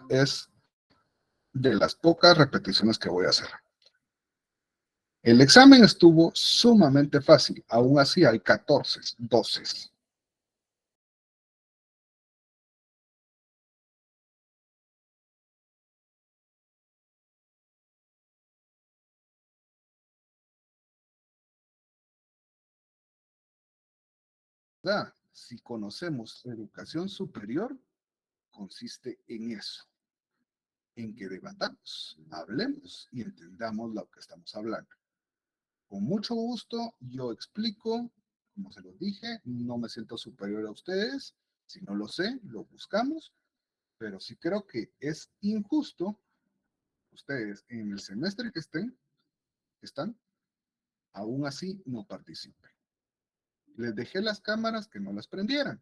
es de las pocas repeticiones que voy a hacer. El examen estuvo sumamente fácil, aún así hay 14, 12. Si conocemos educación superior, consiste en eso, en que debatamos, hablemos y entendamos lo que estamos hablando. Con mucho gusto, yo explico, como se los dije, no me siento superior a ustedes, si no lo sé, lo buscamos, pero sí creo que es injusto, ustedes en el semestre que están, aún así no participen. Les dejé las cámaras que no las prendieran,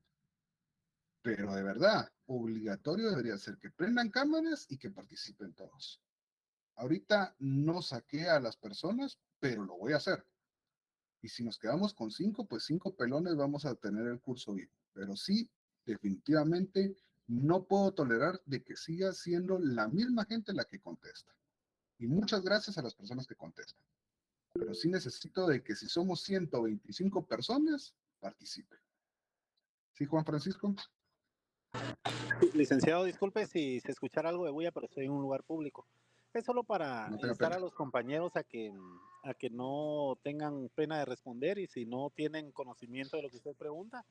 pero de verdad, obligatorio debería ser que prendan cámaras y que participen todos. Ahorita no saqué a las personas, pero lo voy a hacer. Y si nos quedamos con 5, pues 5 pelones vamos a tener el curso vivo. Pero sí, definitivamente no puedo tolerar de que siga siendo la misma gente la que contesta. Y muchas gracias a las personas que contestan. Pero sí necesito de que si somos 125 personas, participen. ¿Sí, Juan Francisco? Licenciado, disculpe si se escuchara algo de bulla, pero estoy en un lugar público. Es solo para No tenga instar a pena. los compañeros a que no tengan pena de responder y si no tienen conocimiento de lo que usted pregunta,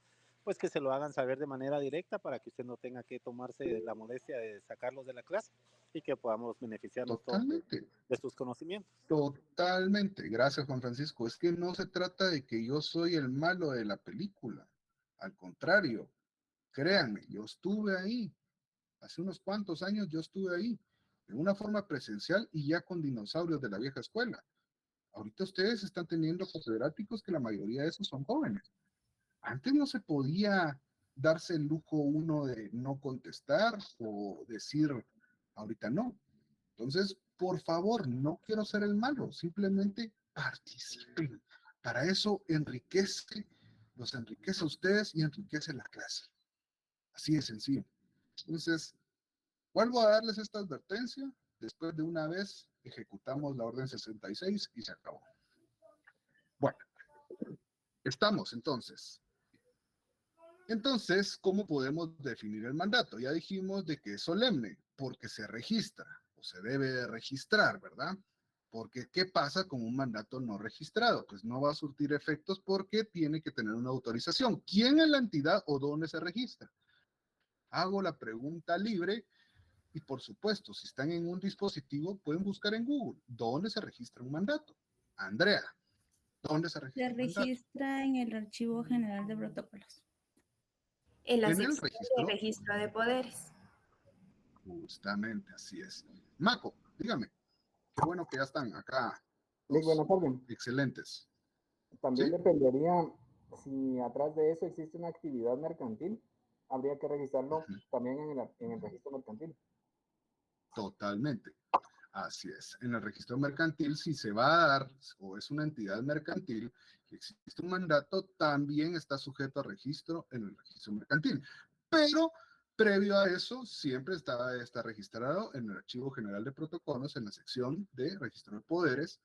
pues que se lo hagan saber de manera directa para que usted no tenga que tomarse la molestia de sacarlos de la clase y que podamos beneficiarnos todos Totalmente. de sus conocimientos. Totalmente. Gracias, Juan Francisco. Es que no se trata de que yo soy el malo de la película. Al contrario, créanme, yo estuve ahí. Hace unos cuantos años yo estuve ahí, de una forma presencial y ya con dinosaurios de la vieja escuela. Ahorita ustedes están teniendo catedráticos que la mayoría de esos son jóvenes. Antes no se podía darse el lujo uno de no contestar o decir, ahorita no. Entonces, por favor, no quiero ser el malo, simplemente participen. Para eso los enriquece a ustedes y enriquece la clase. Así de sencillo. Entonces, vuelvo a darles esta advertencia. Después de una vez ejecutamos la orden 66 y se acabó. Bueno, estamos entonces. Entonces, ¿cómo podemos definir el mandato? Ya dijimos de que es solemne, porque se registra o se debe de registrar, ¿verdad? Porque, ¿qué pasa con un mandato no registrado? Pues no va a surtir efectos porque tiene que tener una autorización. ¿Quién es la entidad o dónde se registra? Hago la pregunta libre y, por supuesto, si están en un dispositivo, pueden buscar en Google dónde se registra un mandato. Andrea, ¿dónde se Se registra un mandato? registra en el Archivo General de Protocolos. En la En el sección de registro. registro de poderes. Justamente, así es. Maco, dígame, qué bueno que ya están acá los Buenas tardes. excelentes. También ¿Sí? dependería si atrás de eso existe una actividad mercantil, habría que registrarlo también en el registro mercantil. Totalmente. Así es. En el registro mercantil, si se va a dar o es una entidad mercantil que existe un mandato, también está sujeto a registro en el registro mercantil. Pero previo a eso, siempre está registrado en el Archivo General de Protocolos, en la sección de registro de poderes,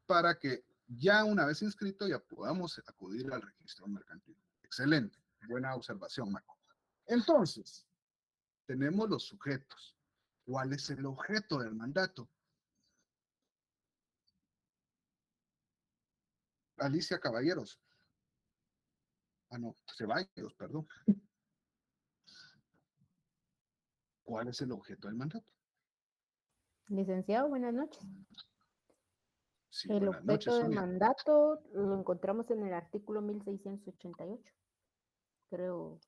para que ya una vez inscrito ya podamos acudir al registro mercantil. Excelente. Buena observación, Marco. Entonces, tenemos los sujetos. ¿Cuál es el objeto del mandato? Alicia Caballeros. Ah, no, Ceballos, perdón. ¿Cuál es el objeto del mandato? Licenciado, buenas noches. Sí, El buenas noches, objeto de Sonia. mandato lo encontramos en el artículo 1688. Creo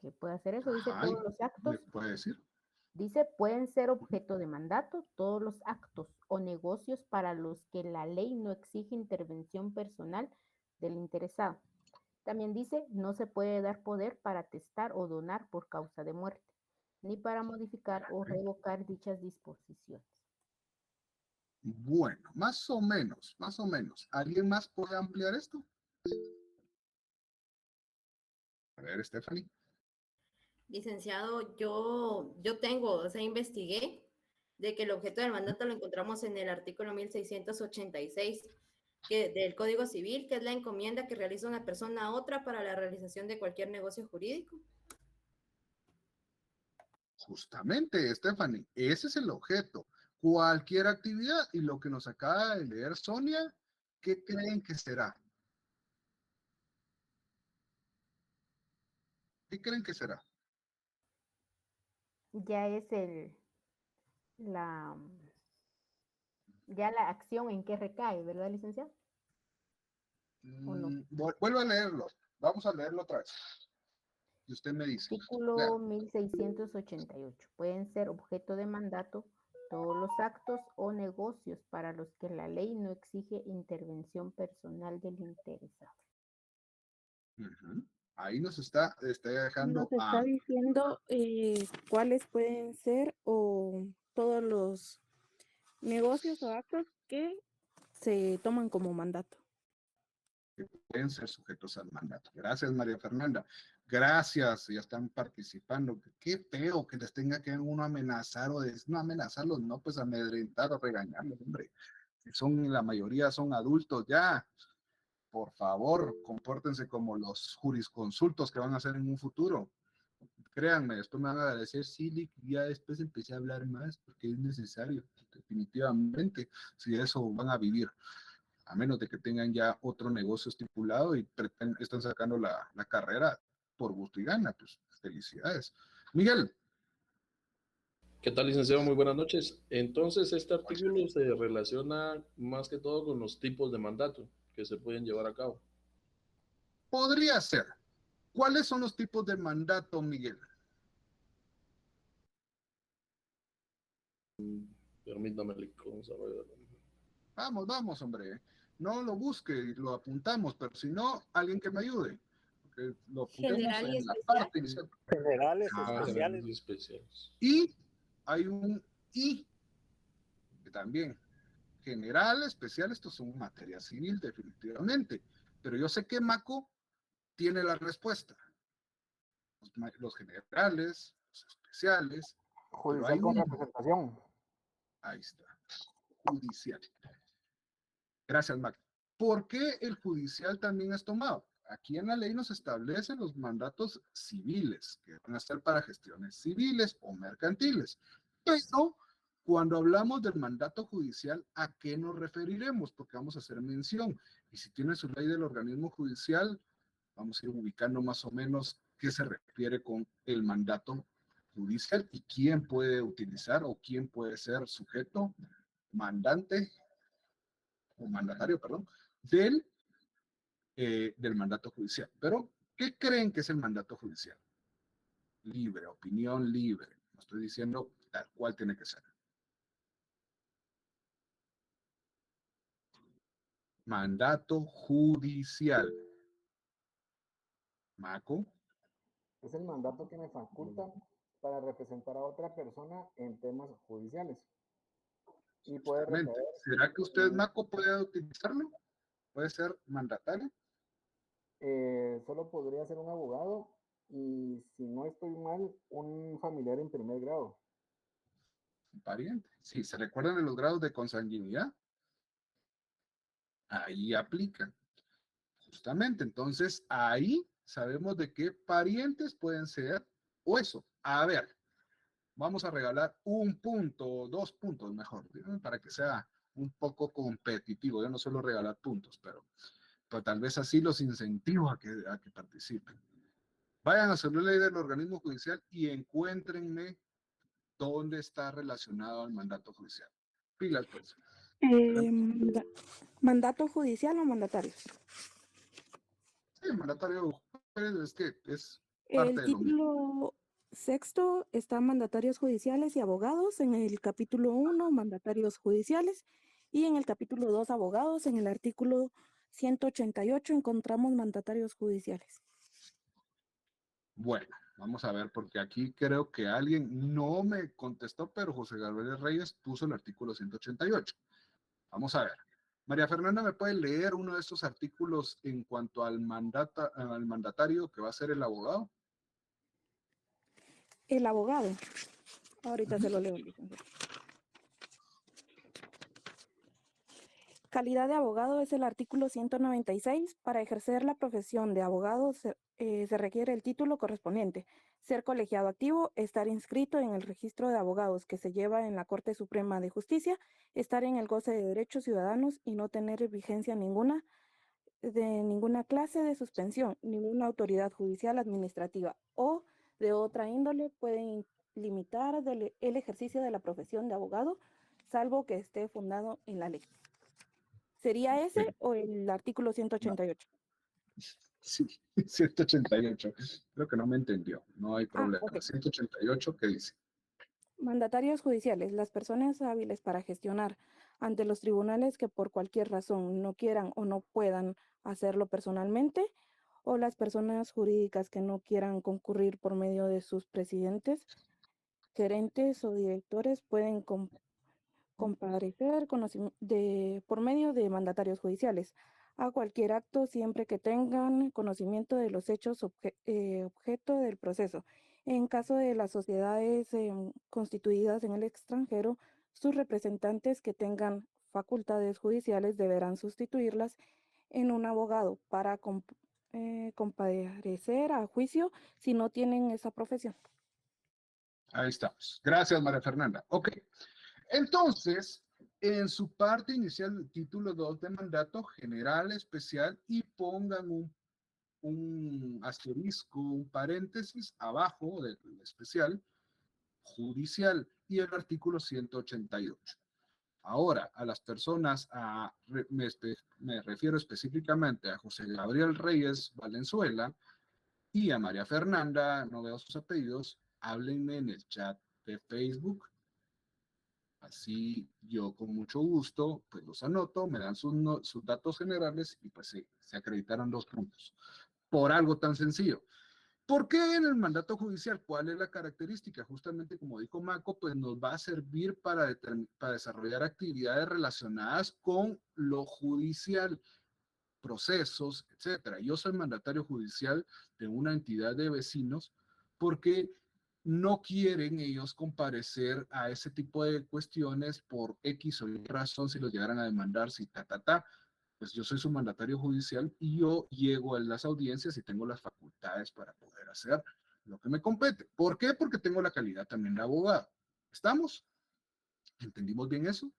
que puede hacer eso. Dice Ay, todos los ¿me actos. puede decir? Dice, pueden ser objeto de mandato todos los actos o negocios para los que la ley no exige intervención personal del interesado. También dice, no se puede dar poder para testar o donar por causa de muerte, ni para modificar o revocar dichas disposiciones. Bueno, más o menos, más o menos. ¿Alguien más puede ampliar esto? A ver, Stephanie. Licenciado, yo tengo, o sea, investigué de que el objeto del mandato lo encontramos en el artículo 1686 del Código Civil, que es la encomienda que realiza una persona a otra para la realización de cualquier negocio jurídico. Justamente, Stephanie, ese es el objeto. Cualquier actividad, y lo que nos acaba de leer Sonia, ¿qué creen que será? ¿Qué creen que será? Ya es la, ya la acción en que recae, ¿verdad, licenciado? ¿O no? Vuelvo a leerlo. Vamos a leerlo otra vez. Y usted me dice. Artículo 1688. Pueden ser objeto de mandato todos los actos o negocios para los que la ley no exige intervención personal del interesado. Ahí nos está dejando Nos está diciendo cuáles pueden ser o todos los negocios o actos que se toman como mandato. que pueden ser sujetos al mandato. Gracias, María Fernanda. Gracias, ya están participando. Qué feo que les tenga que uno amenazar o no amenazarlos, no, pues amedrentar o regañarlos, hombre. La mayoría son adultos ya. Por favor, compórtense como los jurisconsultos que van a hacer en un futuro. Créanme, después me van a decir, sí, ya después empecé a hablar más porque es necesario, definitivamente, si eso van a vivir, a menos de que tengan ya otro negocio estipulado y están sacando la carrera por gusto y gana, pues felicidades. Miguel. ¿Qué tal, licenciado? Muy buenas noches. Entonces, este artículo se relaciona más que todo con los tipos de mandato que se pueden llevar a cabo. Podría ser. ¿Cuáles son los tipos de mandato, Miguel? Permítame, vamos a ver. Vamos, hombre. No lo busque, lo apuntamos, pero si no, alguien que me ayude. Porque lo General y en la especial. parte inicial. Generales, Ajá. especiales. Especiales. Y hay un I, que también, general, especial, estos son materia civil, definitivamente. Pero yo sé que Maco tiene la respuesta. Los generales, los especiales. Judicial con representación. Ahí está. Judicial. Gracias, Mac. ¿Por qué el judicial también es tomado? Aquí en la ley nos establecen los mandatos civiles, que van a ser para gestiones civiles o mercantiles. Pero cuando hablamos del mandato judicial, ¿a qué nos referiremos? Porque vamos a hacer mención. Y si tiene su ley del organismo judicial, vamos a ir ubicando más o menos qué se refiere con el mandato judicial y quién puede utilizar o quién puede ser sujeto, mandante o mandatario, perdón, del mandato judicial. Pero, ¿qué creen que es el mandato judicial? Libre, opinión libre. No estoy diciendo tal cual tiene que ser. Mandato judicial. Maco. Es el mandato que me faculta para representar a otra persona en temas judiciales. Y puede recaer, ¿Será que usted, Maco, puede utilizarlo? ¿Puede ser mandatario? Solo podría ser un abogado y, si no estoy mal, un familiar en primer grado. Un pariente. Si se recuerdan de los grados de consanguinidad, ahí aplican. Justamente, entonces ahí sabemos de qué parientes pueden ser o eso. A ver, vamos a regalar 1 punto, 2 puntos mejor, ¿sí? Para que sea un poco competitivo. Yo no suelo regalar puntos, pero tal vez así los incentivo a que participen. Vayan a su ley del organismo judicial y encuéntrenme dónde está relacionado al mandato judicial. Pilas, pues. ¿Mandato judicial o mandatario? Sí, el mandatario es que es El parte de lo mismo. título sexto está mandatarios judiciales y abogados. En el capítulo 1, mandatarios judiciales. Y en el capítulo 2, abogados. En el artículo 188 encontramos mandatarios judiciales. Bueno, vamos a ver, porque aquí creo que alguien no me contestó, pero José Gabriel Reyes puso el artículo 188. Vamos a ver. María Fernanda, ¿me puede leer uno de estos artículos en cuanto al mandatario que va a ser el abogado? El abogado. Ahorita se lo leo, licenciado. Calidad de abogado es el artículo 196. Para ejercer la profesión de abogado se requiere el título correspondiente, ser colegiado activo, estar inscrito en el registro de abogados que se lleva en la Corte Suprema de Justicia, estar en el goce de derechos ciudadanos y no tener vigencia ninguna de ninguna clase de suspensión, ninguna autoridad judicial, administrativa o de otra índole pueden limitar el ejercicio de la profesión de abogado, salvo que esté fundado en la ley. ¿Sería ese o el artículo 188? Sí, 188. Creo que no me entendió. No hay problema. Ok. 188, ¿qué dice? Mandatarios judiciales, las personas hábiles para gestionar ante los tribunales que por cualquier razón no quieran o no puedan hacerlo personalmente, o las personas jurídicas que no quieran concurrir por medio de sus presidentes, gerentes o directores pueden comparecer por medio de mandatarios judiciales a cualquier acto siempre que tengan conocimiento de los hechos objeto del proceso. En caso de las sociedades constituidas en el extranjero, sus representantes que tengan facultades judiciales deberán sustituirlas en un abogado para comparecer a juicio si no tienen esa profesión. Ahí estamos. Gracias, María Fernanda. Ok. Entonces, en su parte inicial, título 2 de mandato general, especial, y pongan un asterisco, un paréntesis abajo del especial, judicial, y el artículo 188. Ahora, a las personas, me refiero específicamente a José Gabriel Reyes Valenzuela y a María Fernanda, no veo sus apellidos, háblenme en el chat de Facebook. Así yo con mucho gusto, pues los anoto, me dan sus datos generales y pues se acreditaron 2 puntos. Por algo tan sencillo. ¿Por qué en el mandato judicial? ¿Cuál es la característica? Justamente como dijo Maco, pues nos va a servir para desarrollar actividades relacionadas con lo judicial, procesos, etcétera. Yo soy mandatario judicial de una entidad de vecinos porque no quieren ellos comparecer a ese tipo de cuestiones por X o Y razón, si los llegaran a demandar, si pues yo soy su mandatario judicial y yo llego a las audiencias y tengo las facultades para poder hacer lo que me compete. ¿Por qué? Porque tengo la calidad también de abogado. ¿Estamos? ¿Entendimos bien eso?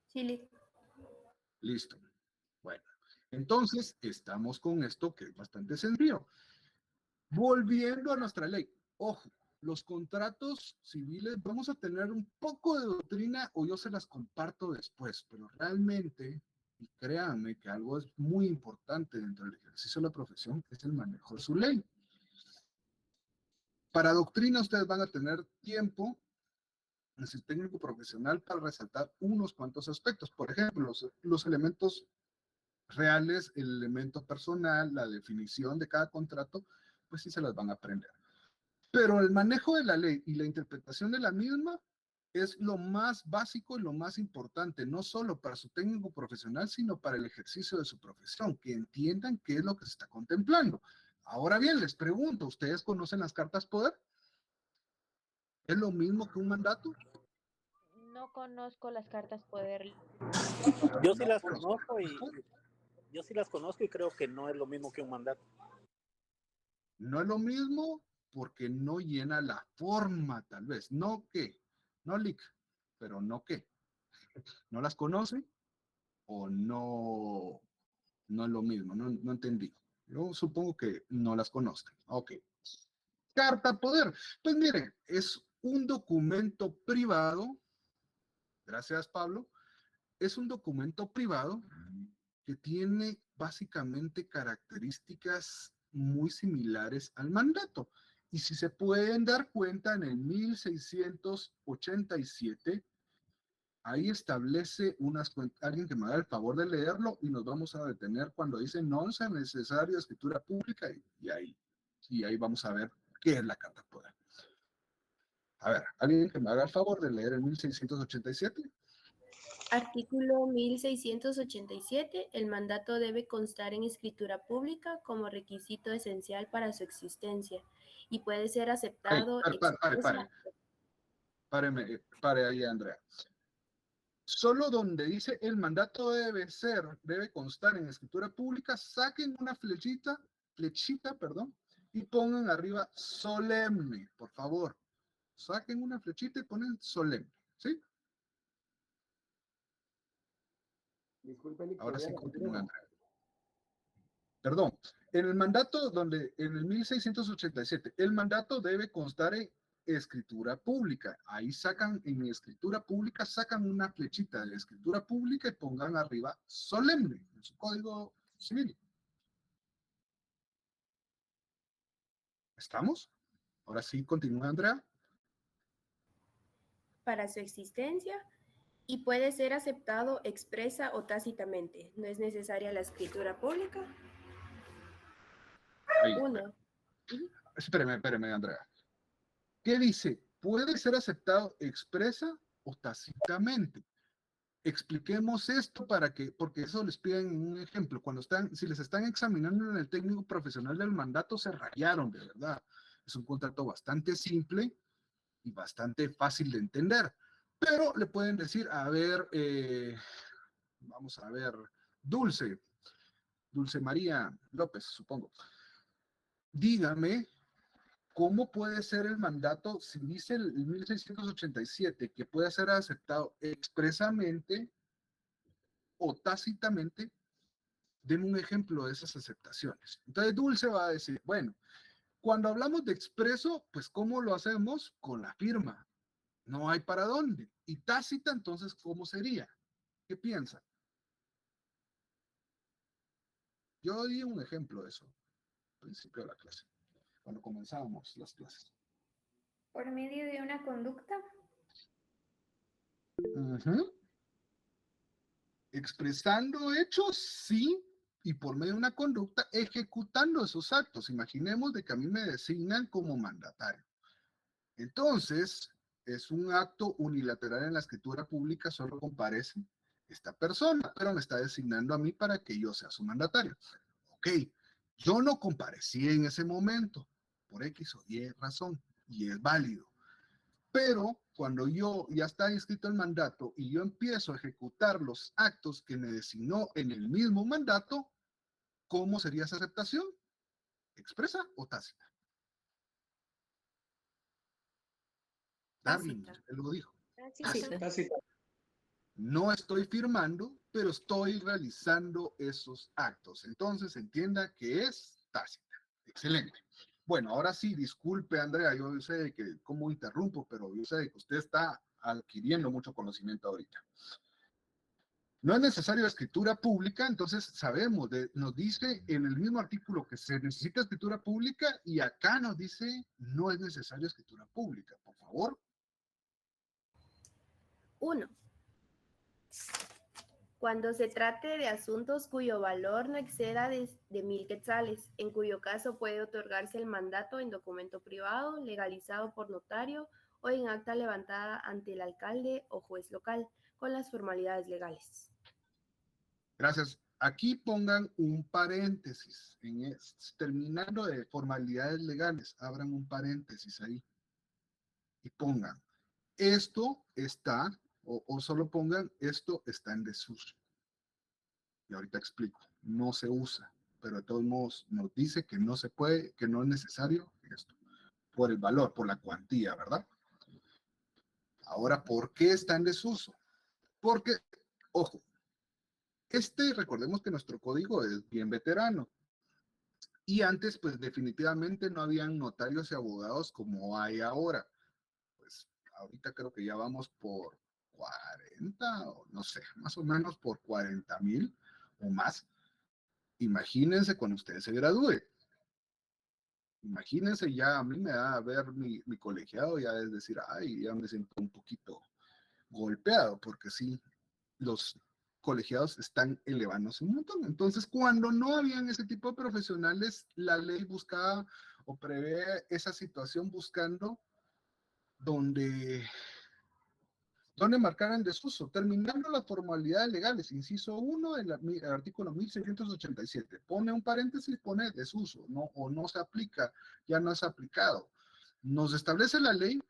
Sí. Listo. Bueno, entonces estamos con esto que es bastante sencillo. Volviendo a nuestra ley, ojo, los contratos civiles, vamos a tener un poco de doctrina o yo se las comparto después, pero realmente, y créanme que algo es muy importante dentro del ejercicio de la profesión, es el manejo de su ley. Para doctrina ustedes van a tener tiempo en su técnico profesional para resaltar unos cuantos aspectos. Por ejemplo, los elementos reales, el elemento personal, la definición de cada contrato, pues sí se las van a aprender. Pero el manejo de la ley y la interpretación de la misma es lo más básico y lo más importante, no solo para su técnico profesional, sino para el ejercicio de su profesión, que entiendan qué es lo que se está contemplando. Ahora bien, les pregunto, ¿ustedes conocen las cartas poder? ¿Es lo mismo que un mandato? No conozco las cartas poder. Yo sí las conozco y creo que no es lo mismo que un mandato. No es lo mismo porque no llena la forma, tal vez. No que, no lic, pero no que. ¿No las conoce o no es lo mismo? No entendí. Yo supongo que no las conozcan. Ok. Carta poder. Pues miren, es un documento privado. Gracias, Pablo. Es un documento privado que tiene básicamente características muy similares al mandato. Y si se pueden dar cuenta, en el 1687, ahí establece alguien que me haga el favor de leerlo y nos vamos a detener cuando dice no es necesaria escritura pública y ahí vamos a ver qué es la carta poder. A ver, alguien que me haga el favor de leer el 1687. Artículo 1687. El mandato debe constar en escritura pública como requisito esencial para su existencia y puede ser aceptado Pare ahí, Andrea. Solo donde dice el mandato debe constar en escritura pública, saquen una flechita, y pongan arriba solemne, por favor. Saquen una flechita y ponen solemne, ¿sí? Disculpe, Ahora sí continúa, Andrea. Perdón, en el 1687, el mandato debe constar en escritura pública. Ahí sacan, en escritura pública, sacan una flechita de la escritura pública y pongan arriba solemne en su código civil. ¿Estamos? Ahora sí continúa, Andrea. para su existencia y puede ser aceptado expresa o tácitamente. No es necesaria la escritura pública. Ahí. 1. Espérame, Andrea. ¿Qué dice? Puede ser aceptado expresa o tácitamente. Expliquemos esto porque eso les piden un ejemplo. Si les están examinando en el técnico profesional del mandato, se rayaron, de verdad. Es un contrato bastante simple y bastante fácil de entender. Pero le pueden decir, a ver, vamos a ver, Dulce María López, supongo. Dígame, ¿cómo puede ser el mandato si dice el 1687 que puede ser aceptado expresamente o tácitamente? Den un ejemplo de esas aceptaciones. Entonces Dulce va a decir, bueno, cuando hablamos de expreso, pues ¿cómo lo hacemos? Con la firma. No hay para dónde. Y tácita, entonces, ¿cómo sería? ¿Qué piensa? Yo di un ejemplo de eso al principio de la clase, cuando comenzábamos las clases. Por medio de una conducta. Expresando hechos, sí, y por medio de una conducta, ejecutando esos actos. Imaginemos de que a mí me designan como mandatario. Entonces, es un acto unilateral en la escritura pública, solo comparece esta persona, pero me está designando a mí para que yo sea su mandatario. Ok, yo no comparecí en ese momento, por X o Y razón, y es válido. Pero cuando yo ya está inscrito el mandato y yo empiezo a ejecutar los actos que me designó en el mismo mandato, ¿cómo sería esa aceptación? ¿Expresa o tácita? Darwin, él lo dijo. Tácita. No estoy firmando, pero estoy realizando esos actos. Entonces, entienda que es tácita. Excelente. Bueno, ahora sí, disculpe, Andrea, yo sé que cómo interrumpo, pero yo sé que usted está adquiriendo mucho conocimiento ahorita. No es necesario escritura pública, entonces sabemos, nos dice en el mismo artículo que se necesita escritura pública y acá nos dice no es necesario escritura pública. Por favor. 1. Cuando se trate de asuntos cuyo valor no exceda de 1,000 quetzales, en cuyo caso puede otorgarse el mandato en documento privado, legalizado por notario o en acta levantada ante el alcalde o juez local, con las formalidades legales. Gracias. Aquí pongan un paréntesis. Terminando de formalidades legales, abran un paréntesis ahí y pongan, esto está, o solo pongan, esto está en desuso. Y ahorita explico, no se usa, pero de todos modos nos dice que no se puede, que no es necesario esto, por el valor, por la cuantía, ¿verdad? Ahora, ¿por qué está en desuso? Porque, ojo, recordemos que nuestro código es bien veterano. Y antes, pues definitivamente no habían notarios y abogados como hay ahora. Pues ahorita creo que ya vamos por 40, o no sé, más o menos por 40,000 o más. Imagínense cuando usted se gradúe. Imagínense, ya a mí me da a ver mi colegiado, ya es decir, ay, ya me siento un poquito golpeado, porque sí, los colegiados están elevándose un montón. Entonces, cuando no habían ese tipo de profesionales, la ley buscaba o prevé esa situación buscando donde donde marcar en desuso, terminando las formalidades legales, inciso 1 del artículo 1687, pone un paréntesis, pone desuso, no, o no se aplica, ya no es aplicado. Nos establece la ley,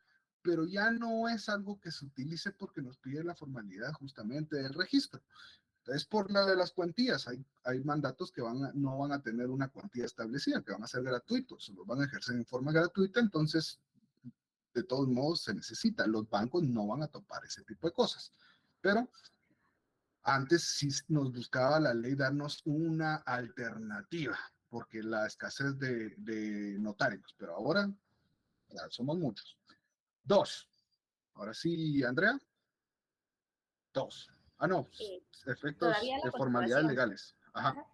pero ya no es algo que se utilice porque nos pide la formalidad justamente del registro. Es por la de las cuantías, hay mandatos que no van a tener una cuantía establecida, que van a ser gratuitos, los van a ejercer en forma gratuita, entonces de todos modos se necesita. Los bancos no van a topar ese tipo de cosas. Pero antes sí nos buscaba la ley darnos una alternativa, porque la escasez de notarios, pero ahora ya somos muchos. 2. Ahora sí, Andrea. 2. Ah, no, efectos todavía la de formalidades continuación. legales. Ajá. Ajá.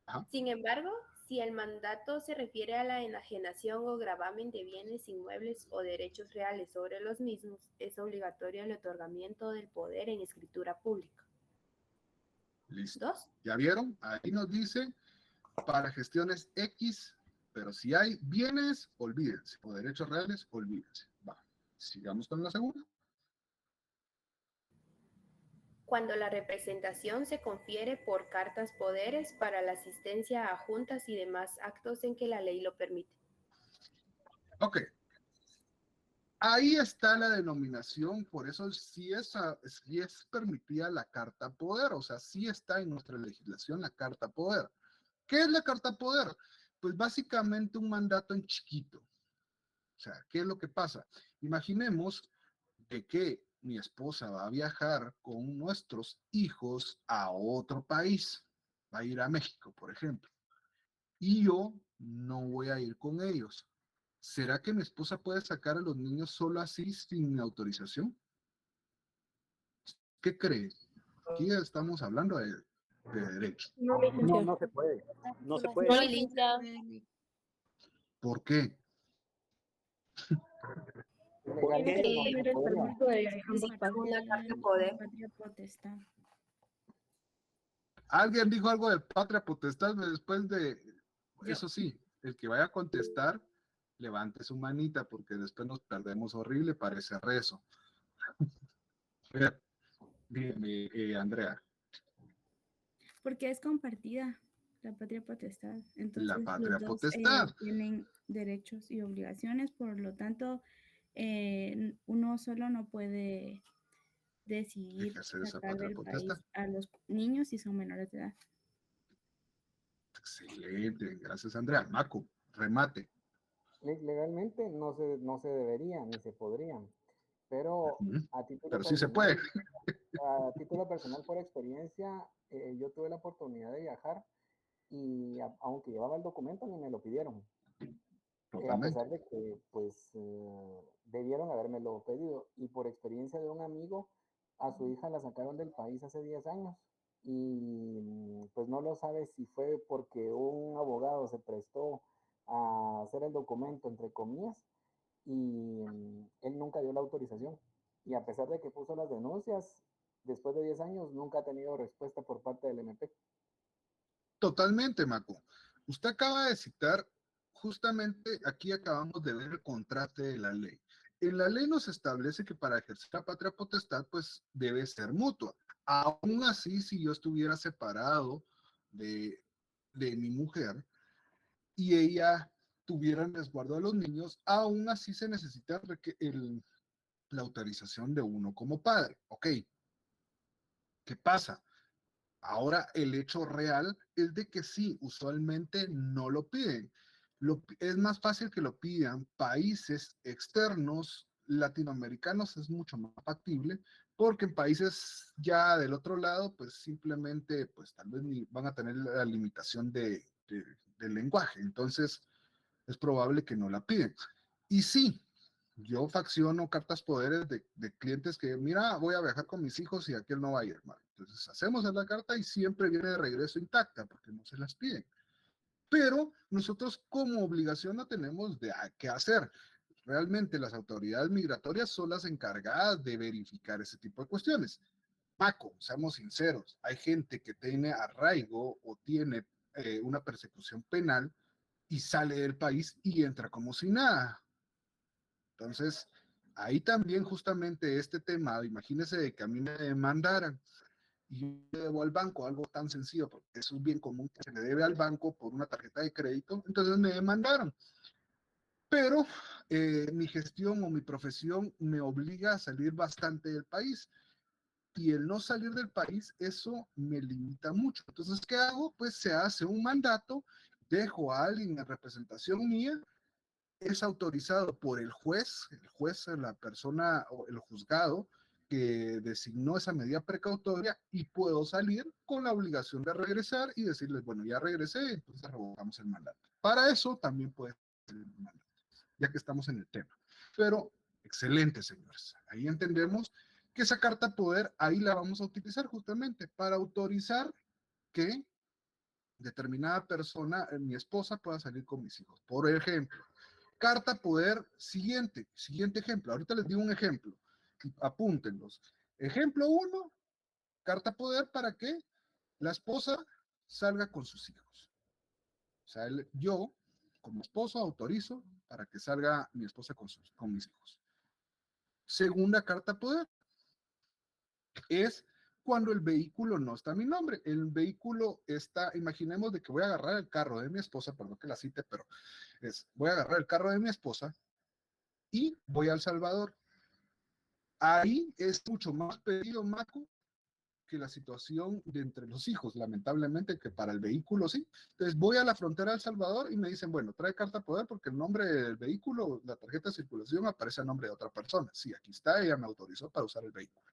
Ajá. Sin embargo, si el mandato se refiere a la enajenación o gravamen de bienes inmuebles o derechos reales sobre los mismos, es obligatorio el otorgamiento del poder en escritura pública. Listo. 2. ¿Ya vieron? Ahí nos dice para gestiones X, pero si hay bienes, olvídense, o derechos reales, olvídense. Va. Sigamos con la segunda. Cuando la representación se confiere por cartas poderes para la asistencia a juntas y demás actos en que la ley lo permite. Ok. Ahí está la denominación, por eso sí es permitida la carta poder, o sea, sí está en nuestra legislación la carta poder. ¿Qué es la carta poder? Pues básicamente un mandato en chiquito. O sea, ¿qué es lo que pasa? Imaginemos de que mi esposa va a viajar con nuestros hijos a otro país, va a ir a México, por ejemplo, y yo no voy a ir con ellos. ¿Será que mi esposa puede sacar a los niños solo así, sin mi autorización? ¿Qué cree? Aquí estamos hablando de derecho. No se puede. No se puede. No, Lisa. ¿Por qué? Legalmente no se podría. Necesitamos una carta poder. Patria potestad. Alguien dijo algo de patria potestad después de... Eso sí, el que vaya a contestar, levante su manita porque después nos perdemos horrible, parece rezo. Dime, Andrea. Porque es compartida la patria potestad. Entonces, La patria los dos potestad. tienen derechos y obligaciones, por lo tanto, uno solo no puede decidir Ejercer esa sacar patria del potestad. país a los niños si son menores de edad. Excelente, gracias Andrea. Marco, remate. Legalmente no se debería ni se podrían, pero a título Pero sí se personal, puede. a título personal por experiencia, yo tuve la oportunidad de viajar y aunque llevaba el documento ni me lo pidieron. A pesar de que pues debieron habérmelo pedido, y por experiencia de un amigo, a su hija la sacaron del país hace 10 años y pues no lo sabe si fue porque un abogado se prestó a hacer el documento entre comillas y él nunca dio la autorización, y a pesar de que puso las denuncias, después de 10 años nunca ha tenido respuesta por parte del MP. Totalmente, Marco. Usted acaba de citar, justamente aquí acabamos de ver el contraste de la ley. En la ley nos establece que para ejercer la patria potestad, pues debe ser mutua. Aún así, si yo estuviera separado de mi mujer y ella tuviera en resguardo a los niños, aún así se necesita la autorización de uno como padre. Ok, ¿qué pasa? Ahora el hecho real es de que sí, usualmente no lo piden. Es más fácil que lo pidan países externos, latinoamericanos es mucho más factible, porque en países ya del otro lado, pues simplemente, pues tal vez ni van a tener la limitación del lenguaje. Entonces, es probable que no la piden. Y sí, yo facciono cartas poderes de clientes que, mira, voy a viajar con mis hijos y aquel no va a ir, hermano. Entonces hacemos la carta y siempre viene de regreso intacta porque no se las piden. Pero nosotros como obligación no tenemos qué hacer. Realmente las autoridades migratorias son las encargadas de verificar ese tipo de cuestiones. Paco, seamos sinceros, hay gente que tiene arraigo o tiene una persecución penal y sale del país y entra como si nada. Entonces, Ahí también justamente este tema, imagínense de que a mí me demandaran y yo le debo al banco algo tan sencillo, porque eso es bien común que se le debe al banco por una tarjeta de crédito, entonces me demandaron. Pero mi gestión o mi profesión me obliga a salir bastante del país. Y el no salir del país, eso me limita mucho. Entonces, ¿qué hago? Pues se hace un mandato, dejo a alguien en representación mía, es autorizado por el juez es la persona o el juzgado que designó esa medida precautoria y puedo salir con la obligación de regresar y decirles, bueno, ya regresé, entonces revocamos el mandato. Para eso también puede ser el mandato, ya que estamos en el tema. Pero, excelente, señores. Ahí entendemos que esa carta poder, ahí la vamos a utilizar justamente para autorizar que determinada persona, mi esposa, pueda salir con mis hijos. Por ejemplo, carta poder siguiente ejemplo. Ahorita les digo un ejemplo. Apúntenlos. Ejemplo 1, carta poder para que la esposa salga con sus hijos. O sea, yo, como esposo, autorizo para que salga mi esposa con mis hijos. Segunda carta poder es cuando el vehículo no está a mi nombre. El vehículo está, imaginemos de que voy a agarrar el carro de mi esposa, perdón que la cite, pero voy a agarrar el carro de mi esposa y voy a El Salvador. Ahí es mucho más pedido, Maco, que la situación de entre los hijos, lamentablemente, que para el vehículo sí. Entonces voy a la frontera de El Salvador y me dicen, bueno, trae carta poder porque el nombre del vehículo, la tarjeta de circulación aparece a nombre de otra persona. Sí, aquí está, ella me autorizó para usar el vehículo.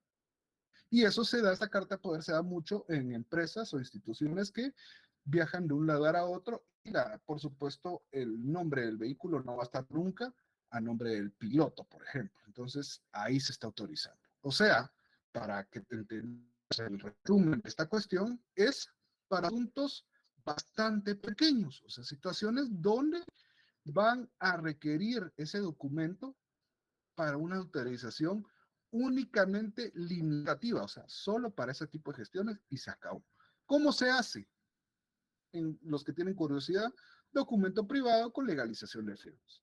Y eso se da, esta carta poder se da mucho en empresas o instituciones que viajan de un lugar a otro y por supuesto el nombre del vehículo no va a estar nunca a nombre del piloto, por ejemplo. Entonces ahí se está autorizando. O sea, para que te entiendas el resumen de esta cuestión, es para asuntos bastante pequeños, o sea, situaciones donde van a requerir ese documento para una autorización únicamente limitativa, o sea, solo para ese tipo de gestiones y se acabó. ¿Cómo se hace? En los que tienen curiosidad, documento privado con legalización de firmas.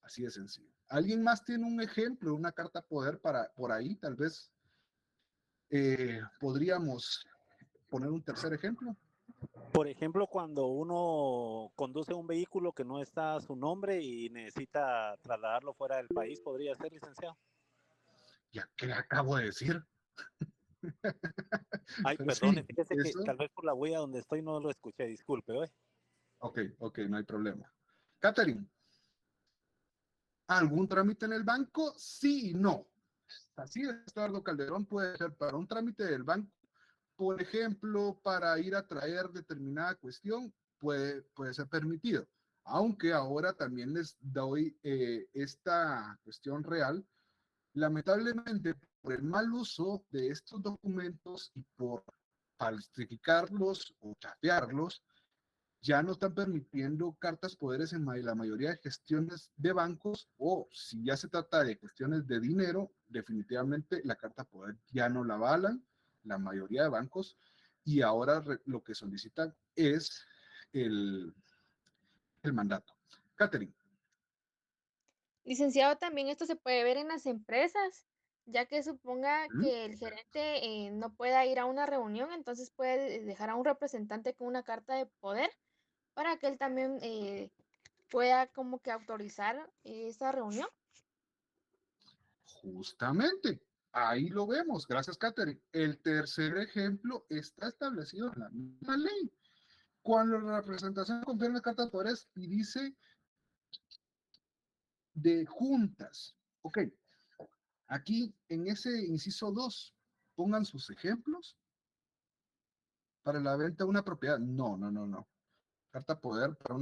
Así de sencillo. ¿Alguien más tiene un ejemplo, una carta poder por ahí? Tal vez podríamos poner un tercer ejemplo. Por ejemplo, cuando uno conduce un vehículo que no está a su nombre y necesita trasladarlo fuera del país, ¿podría ser, licenciado? Ya que le acabo de decir. Ay, Pero perdone, sí, fíjese que eso. tal vez por la huella donde estoy no lo escuché, disculpe, ¿eh? Ok, no hay problema. Catherine, ¿algún trámite en el banco? Sí y no. Así es, Eduardo Calderón, puede ser para un trámite del banco, por ejemplo, para ir a traer determinada cuestión, puede ser permitido. Aunque ahora también les doy esta cuestión real. Lamentablemente, por el mal uso de estos documentos y por falsificarlos o chapearlos, ya no están permitiendo cartas poderes en la mayoría de gestiones de bancos, o si ya se trata de cuestiones de dinero, definitivamente la carta poder ya no la avalan la mayoría de bancos y ahora lo que solicitan es el mandato. Catherine. Licenciado, también esto se puede ver en las empresas, ya que suponga ¿Mm? que el gerente no pueda ir a una reunión, entonces puede dejar a un representante con una carta de poder para que él también pueda como que autorizar esa reunión. Justamente, ahí lo vemos. Gracias, Catherine. El tercer ejemplo está establecido en la misma ley. Cuando la representación confirma cartas poderes y dice de juntas. Ok, aquí en ese inciso 2, pongan sus ejemplos para la venta de una propiedad. No. Carta poder para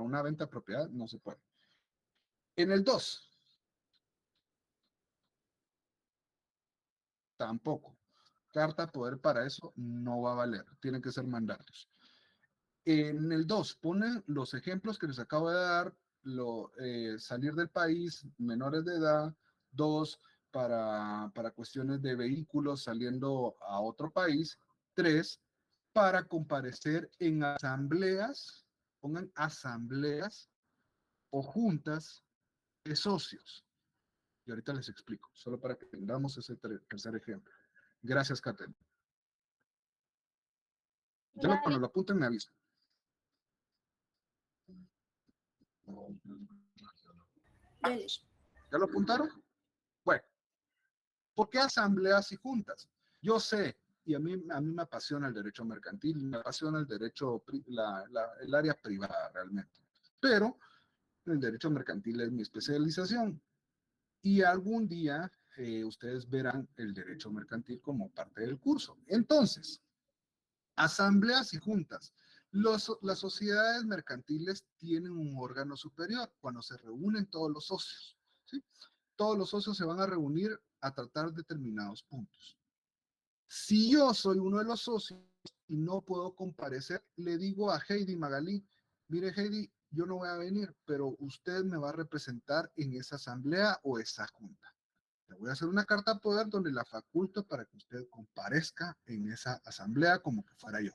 una venta de propiedad no se puede. En el 2, tampoco. Carta poder para eso no va a valer. Tienen que ser mandatos. En el 2 ponen los ejemplos que les acabo de dar, salir del país, menores de edad, 2 para cuestiones de vehículos saliendo a otro país, 3 para comparecer en asambleas, pongan asambleas o juntas de socios. Y ahorita les explico, solo para que tengamos ese tercer ejemplo. Gracias, Catherine. Ya cuando lo apunten me avisan. ¿Ya lo apuntaron? Bueno, ¿por qué asambleas y juntas? Yo sé, y a mí me apasiona el derecho mercantil, me apasiona el derecho, el área privada realmente. Pero el derecho mercantil es mi especialización. Y algún día ustedes verán el derecho mercantil como parte del curso. Entonces, asambleas y juntas. Las sociedades mercantiles tienen un órgano superior cuando se reúnen todos los socios. ¿Sí? Todos los socios se van a reunir a tratar determinados puntos. Si yo soy uno de los socios y no puedo comparecer, le digo a Heidi Magalí, mire Heidi, yo no voy a venir, pero usted me va a representar en esa asamblea o esa junta. Le voy a hacer una carta a poder donde la faculto para que usted comparezca en esa asamblea como que fuera yo.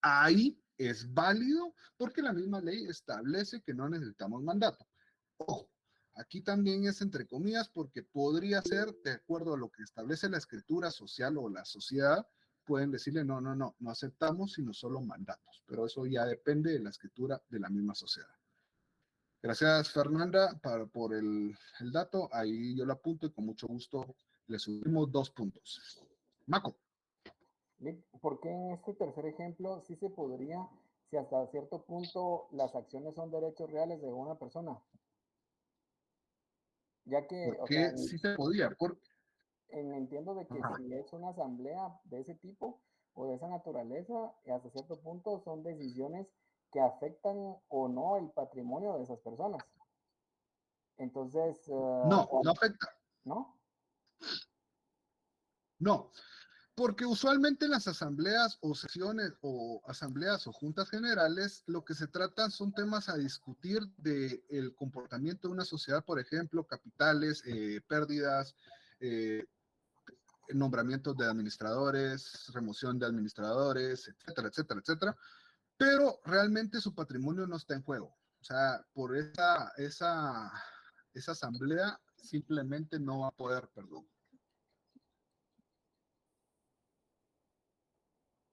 Ahí es válido porque la misma ley establece que no necesitamos mandato. Ojo, aquí también es entre comillas porque podría ser de acuerdo a lo que establece la escritura social o la sociedad, pueden decirle no aceptamos sino solo mandatos, pero eso ya depende de la escritura de la misma sociedad. Gracias Fernanda por el dato, ahí yo lo apunto y con mucho gusto le subimos 2 puntos. Maco. ¿Por qué en este tercer ejemplo sí se podría, si hasta cierto punto las acciones son derechos reales de una persona? Ya que, ¿Por qué sí se podía? entiendo de que si es una asamblea de ese tipo o de esa naturaleza, hasta cierto punto son decisiones que afectan o no el patrimonio de esas personas. Entonces... no afecta. ¿No? No, porque usualmente en las asambleas o sesiones o asambleas o juntas generales, lo que se trata son temas a discutir del comportamiento de una sociedad, por ejemplo, capitales, pérdidas, nombramientos de administradores, remoción de administradores, etcétera, etcétera, etcétera. Pero realmente su patrimonio no está en juego. O sea, por esa asamblea simplemente no va a poder, perdón.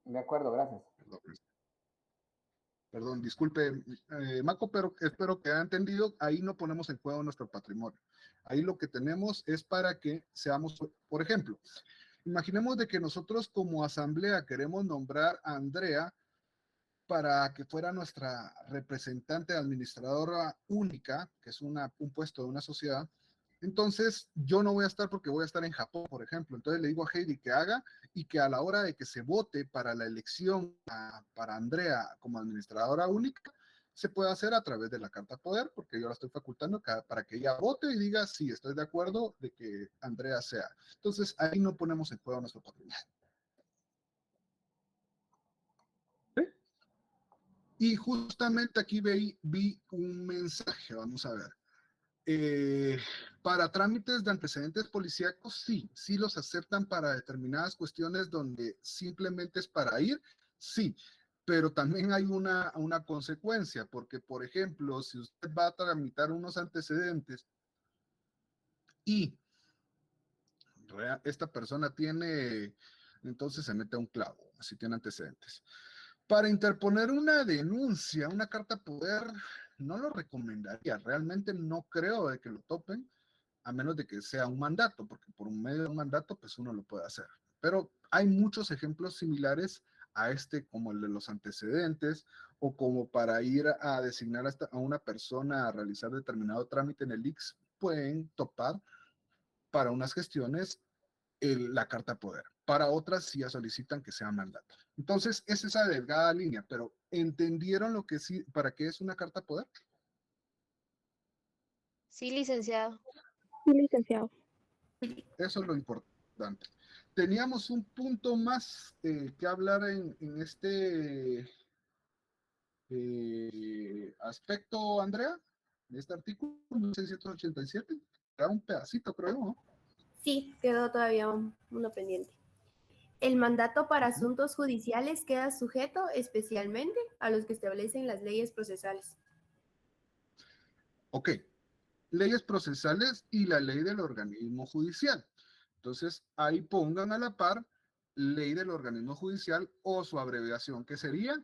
De acuerdo, gracias. Perdón, disculpe, Maco, pero espero que haya entendido, ahí no ponemos en juego nuestro patrimonio. Ahí lo que tenemos es para que seamos, por ejemplo, imaginemos de que nosotros como asamblea queremos nombrar a Andrea para que fuera nuestra representante administradora única, que es un puesto de una sociedad. Entonces, yo no voy a estar porque voy a estar en Japón, por ejemplo. Entonces le digo a Heidi que haga y que a la hora de que se vote para la elección para Andrea como administradora única, se puede hacer a través de la carta poder, porque yo la estoy facultando para que ella vote y diga, sí, estoy de acuerdo de que Andrea sea. Entonces, ahí no ponemos en juego nuestro patrimonio. Y justamente aquí vi un mensaje, vamos a ver. Para trámites de antecedentes policíacos, sí los aceptan para determinadas cuestiones donde simplemente es para ir, sí, pero también hay una consecuencia, porque por ejemplo, si usted va a tramitar unos antecedentes y esta persona tiene, entonces se mete a un clavo, así tiene antecedentes. Para interponer una denuncia, una carta poder, no lo recomendaría. Realmente no creo de que lo topen, a menos de que sea un mandato, porque por un medio de un mandato, pues uno lo puede hacer. Pero hay muchos ejemplos similares a este, como el de los antecedentes, o como para ir a designar a una persona a realizar determinado trámite en el IX, pueden topar para unas gestiones la carta poder. Para otras sí ya solicitan que sea mandato. Entonces, es esa delgada línea, pero ¿entendieron lo que sí, para qué es una carta poder? Sí, licenciado. Sí, licenciado. Eso es lo importante. Teníamos un punto más que hablar en este aspecto, Andrea, de este artículo 1687. Era un pedacito, creo, ¿no? Sí, quedó todavía uno pendiente. El mandato para asuntos judiciales queda sujeto especialmente a los que establecen las leyes procesales. Ok. leyes procesales y la ley del organismo judicial. Entonces, ahí pongan a la par ley del organismo judicial o su abreviación, ¿qué sería?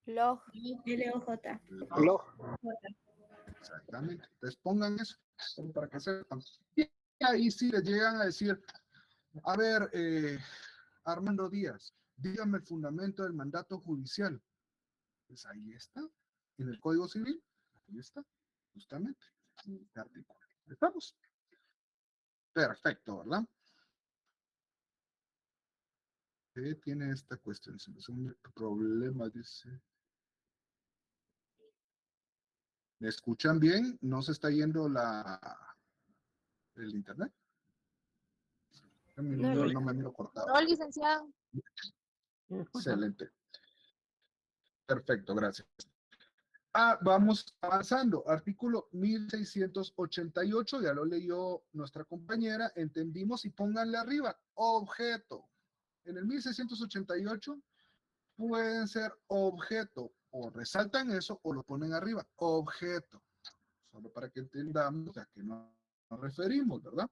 LOJ. LOJ. LOJ. Exactamente. Entonces pongan eso para que sepan. Y ahí sí les llegan a decir, a ver, Armando Díaz, dígame el fundamento del mandato judicial. Pues ahí está, en el Código Civil, ahí está, justamente, en este artículo. ¿Estamos? Perfecto, ¿verdad? ¿Qué tiene esta cuestión? Es un problema, dice. ¿Me escuchan bien? ¿No se está yendo el internet? No me miro cortado. No, licenciado. Excelente. Perfecto, gracias. Vamos avanzando. Artículo 1688, ya lo leyó nuestra compañera, entendimos y pónganle arriba, objeto. En el 1688 pueden ser objeto, o resaltan eso o lo ponen arriba, objeto. Solo para que entendamos a qué nos referimos, ¿verdad?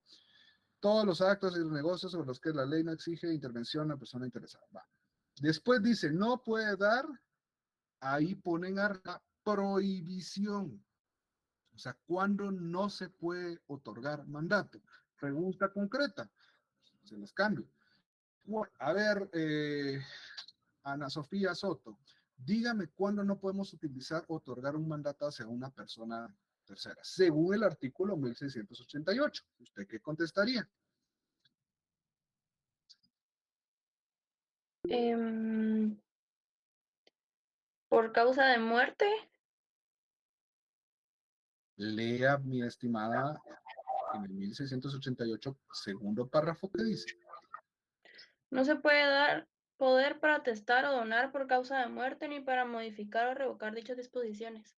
Todos los actos y los negocios sobre los que la ley no exige intervención a la persona interesada. Va. Después dice, no puede dar, ahí ponen arriba prohibición. O sea, ¿cuándo no se puede otorgar mandato? Pregunta concreta. Se les cambio. A ver, Ana Sofía Soto, dígame cuándo no podemos utilizar otorgar un mandato hacia una persona tercera, según el artículo 1688. ¿Usted qué contestaría? Por causa de muerte. Lea, mi estimada, en el 1688, segundo párrafo, ¿qué dice? No se puede dar poder para testar o donar por causa de muerte ni para modificar o revocar dichas disposiciones.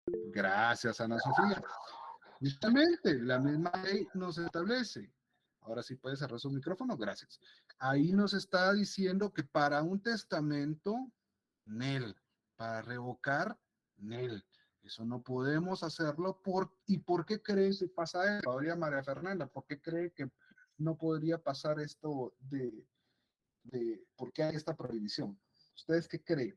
Gracias, Ana Sofía. Justamente, la misma ley nos establece. Ahora sí puede cerrar su micrófono, gracias. Ahí nos está diciendo que para un testamento, NEL. Para revocar, NEL. Eso no podemos hacerlo. ¿Y por qué creen que pasa eso? Ahora María Fernanda, ¿por qué cree que no podría pasar esto por qué hay esta prohibición? ¿Ustedes qué creen?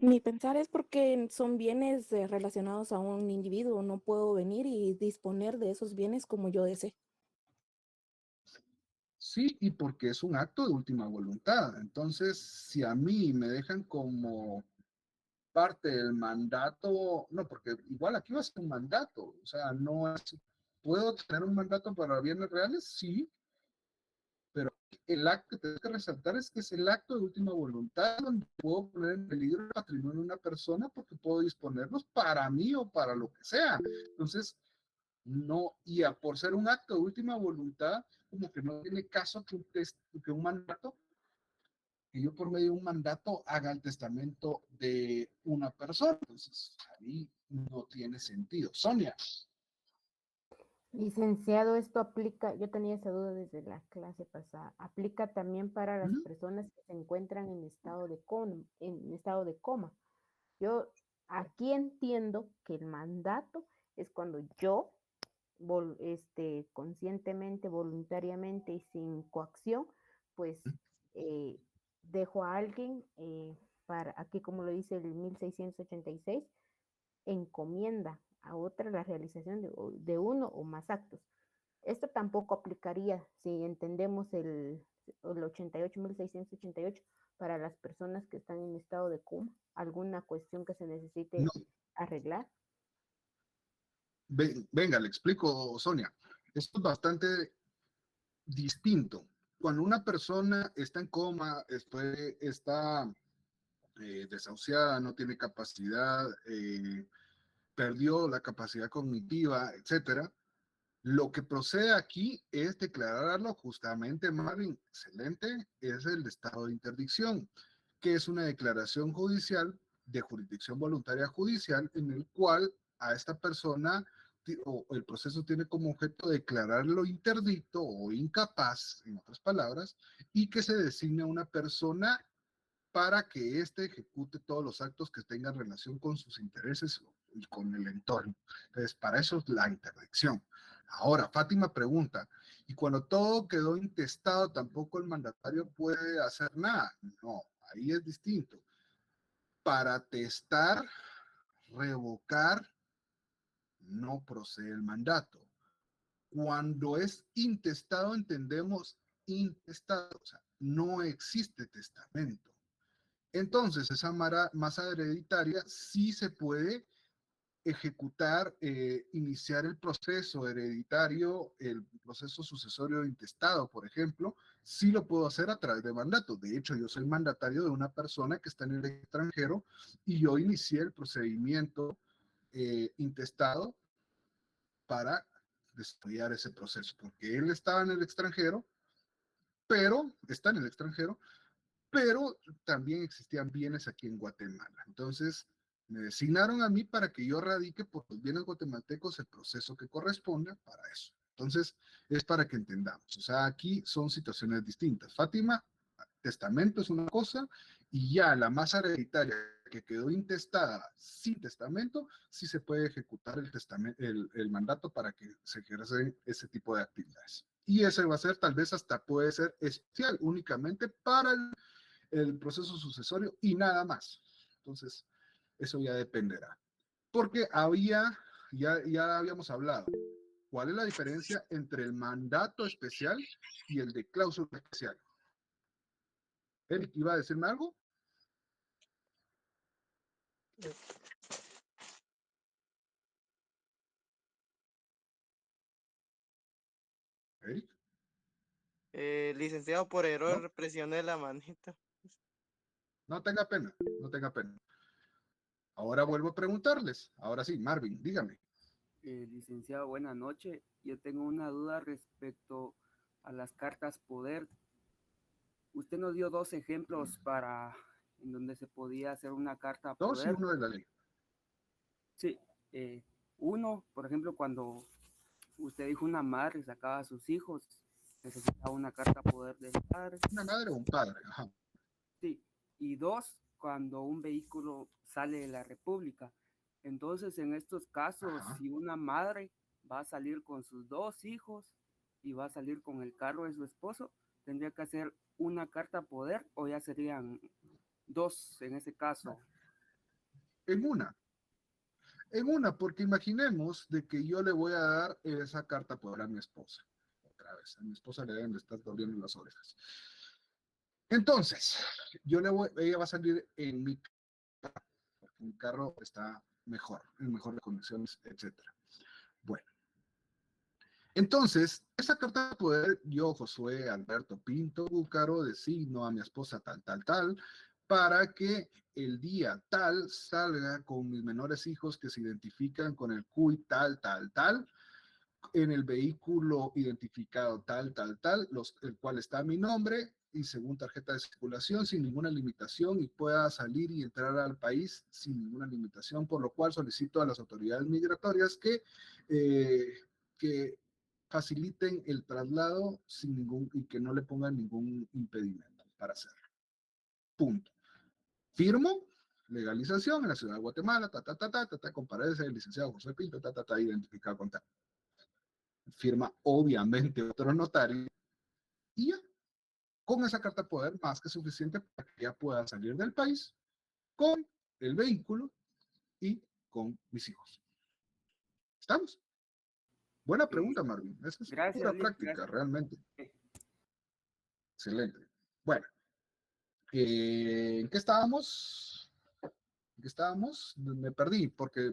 Mi pensar es porque son bienes relacionados a un individuo. No puedo venir y disponer de esos bienes como yo desee. Sí, y porque es un acto de última voluntad. Entonces, si a mí me dejan como parte del mandato, no, porque igual aquí va a ser un mandato, o sea, no es, ¿puedo tener un mandato para bienes reales? Sí, pero el acto que tengo que resaltar es que es el acto de última voluntad donde puedo poner en peligro el patrimonio de una persona porque puedo disponerlos para mí o para lo que sea. Entonces, no, por ser un acto de última voluntad, como que no tiene caso que un mandato, que yo por medio de un mandato haga el testamento de una persona. Entonces, ahí no tiene sentido. Sonia. Licenciado, esto aplica, yo tenía esa duda desde la clase pasada, aplica también para las personas que se encuentran en estado de coma. Yo aquí entiendo que el mandato es cuando yo conscientemente, voluntariamente y sin coacción, pues dejo a alguien para, aquí como lo dice el 1686, encomienda a otra la realización de uno o más actos. Esto tampoco aplicaría si entendemos el 88.688 para las personas que están en estado de coma, alguna cuestión que se necesite arreglar. Venga, le explico, Sonia. Esto es bastante distinto. Cuando una persona está en coma, está desahuciada, no tiene capacidad, perdió la capacidad cognitiva, etcétera, lo que procede aquí es declararlo justamente, Marvin, excelente, es el estado de interdicción, que es una declaración judicial de jurisdicción voluntaria judicial en el cual a esta persona o el proceso tiene como objeto declararlo interdicto o incapaz, en otras palabras, y que se designe una persona para que éste ejecute todos los actos que tengan relación con sus intereses y con el entorno. Entonces, para eso es la interdicción. Ahora, Fátima pregunta, ¿y cuando todo quedó intestado, tampoco el mandatario puede hacer nada? No, ahí es distinto. Para testar, revocar, no procede el mandato. Cuando es intestado, entendemos intestado, o sea, no existe testamento. Entonces, esa masa hereditaria sí se puede ejecutar, iniciar el proceso hereditario, el proceso sucesorio intestado, por ejemplo, sí lo puedo hacer a través de mandato. De hecho, yo soy mandatario de una persona que está en el extranjero y yo inicié el procedimiento intestado para desarrollar ese proceso, porque él estaba en el extranjero, pero está en el extranjero, pero también existían bienes aquí en Guatemala. Entonces, me designaron a mí para que yo radique por los bienes guatemaltecos el proceso que corresponde para eso. Entonces, es para que entendamos. O sea, aquí son situaciones distintas. Fátima, testamento es una cosa, y ya la masa hereditaria que quedó intestada sin testamento, sí se puede ejecutar el mandato para que se ejerza ese tipo de actividades. Y ese va a ser, tal vez hasta puede ser especial, únicamente para el proceso sucesorio y nada más. Entonces, eso ya dependerá. Porque ya habíamos hablado, ¿cuál es la diferencia entre el mandato especial y el de cláusula especial? Eric, ¿iba a decirme algo? Eric. Licenciado, por error ¿No? presioné la manita. No tenga pena, no tenga pena. Ahora vuelvo a preguntarles. Ahora sí, Marvin, dígame. Licenciado, buenas noches. Yo tengo una duda respecto a las cartas poder. Usted nos dio 2 ejemplos en donde se podía hacer una carta 2 y poder. 1 de la ley. Sí. Uno, por ejemplo, cuando usted dijo una madre sacaba a sus hijos, necesitaba una carta poder del padre. Una madre o un padre, ajá. Sí. Y 2, cuando un vehículo sale de la República. Entonces, en estos casos, Ajá. si una madre va a salir con sus 2 hijos y va a salir con el carro de su esposo, tendría que hacer una carta poder, o ya serían 2 en ese caso. En una, porque imaginemos de que yo le voy a dar esa carta poder a mi esposa. Otra vez, a mi esposa le deben de estar doliendo las orejas. Entonces, ella va a salir en mi carro, porque mi carro está mejor, en mejores condiciones, etc. Bueno, entonces, esa carta de poder, yo, Josué Alberto Pinto Búcaro, designo a mi esposa tal, para que el día tal salga con mis menores hijos que se identifican con el CUI tal, en el vehículo identificado tal, el cual está mi nombre y según tarjeta de circulación sin ninguna limitación y pueda salir y entrar al país sin ninguna limitación, por lo cual solicito a las autoridades migratorias que faciliten el traslado y que no le pongan ningún impedimento para hacerlo. Punto. Firmo, legalización en la ciudad de Guatemala, comparece el licenciado José Pinto, identificado con tal. Firma obviamente otro notario y ya, con esa carta de poder más que suficiente para que ya pueda salir del país con el vehículo y con mis hijos. ¿Estamos? Buena pregunta, Marvin. Esa es pura práctica, gracias. Realmente. Excelente. Bueno, ¿en qué estábamos? Me perdí porque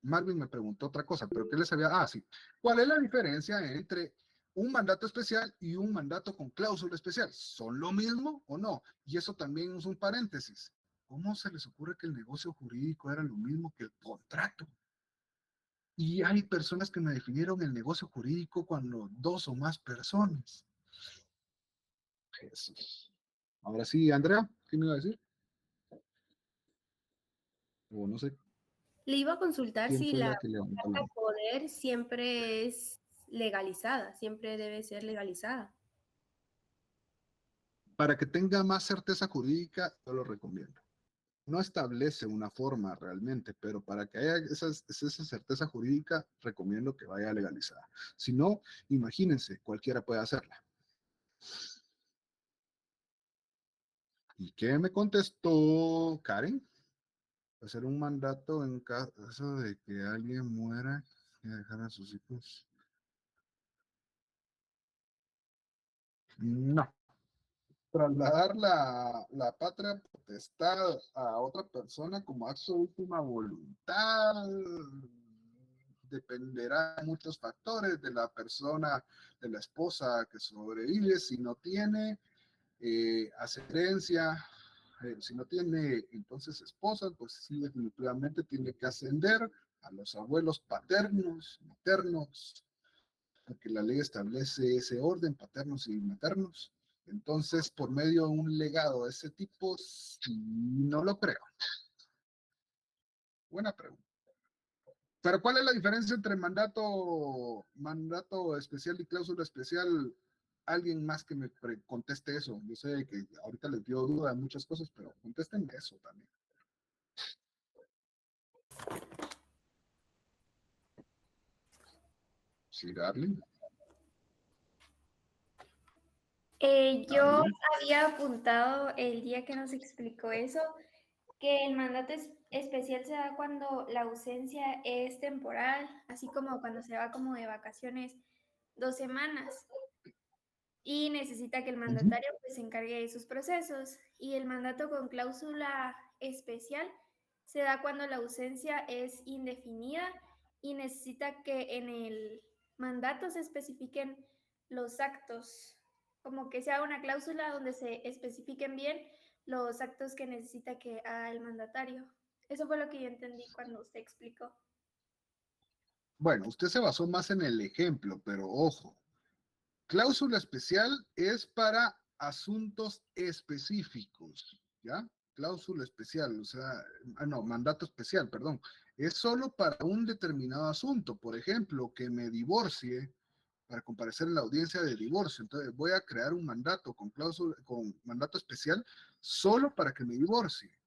Marvin me preguntó otra cosa, pero ¿qué les había? Ah, sí. ¿Cuál es la diferencia entre un mandato especial y un mandato con cláusula especial? ¿Son lo mismo o no? Y eso también es un paréntesis. ¿Cómo se les ocurre que el negocio jurídico era lo mismo que el contrato? Y hay personas que me definieron el negocio jurídico cuando 2 o más personas. Jesús. Ahora sí, Andrea, ¿qué me iba a decir? O no sé. Le iba a consultar si la carta de poder siempre es legalizada, siempre debe ser legalizada. Para que tenga más certeza jurídica, yo lo recomiendo. No establece una forma realmente, pero para que haya esa certeza jurídica, recomiendo que vaya legalizada. Si no, imagínense, cualquiera puede hacerla. ¿Y qué me contestó Karen? Hacer un mandato en caso de que alguien muera y dejar a sus hijos. No. Trasladar la patria potestad a otra persona como acto de última voluntad dependerá de muchos factores de la persona, de la esposa que sobrevive, si no tiene ascendencia, si no tiene entonces esposa, pues sí, definitivamente tiene que ascender a los abuelos paternos, maternos, porque la ley establece ese orden, paternos y maternos. Entonces, por medio de un legado de ese tipo, sí, no lo creo. Buena pregunta. Pero ¿cuál es la diferencia entre mandato especial y cláusula especial? Alguien más que me conteste eso. Yo sé que ahorita les dio duda de muchas cosas, pero contesten eso también. Sí, Darling. Yo había apuntado el día que nos explicó eso, que el mandato especial se da cuando la ausencia es temporal, así como cuando se va como de vacaciones 2 semanas y necesita que el mandatario pues se encargue de sus procesos. Y el mandato con cláusula especial se da cuando la ausencia es indefinida y necesita que en el mandato se especifiquen los actos, como que sea una cláusula donde se especifiquen bien los actos que necesita que haga el mandatario. Eso fue lo que yo entendí cuando usted explicó. Bueno, usted se basó más en el ejemplo, pero ojo, cláusula especial es para asuntos específicos, ¿ya? Cláusula especial, o sea, no, mandato especial, perdón. Es solo para un determinado asunto. Por ejemplo, que me divorcie para comparecer en la audiencia de divorcio. Entonces voy a crear un mandato con cláusula, con mandato especial solo para que me divorcie.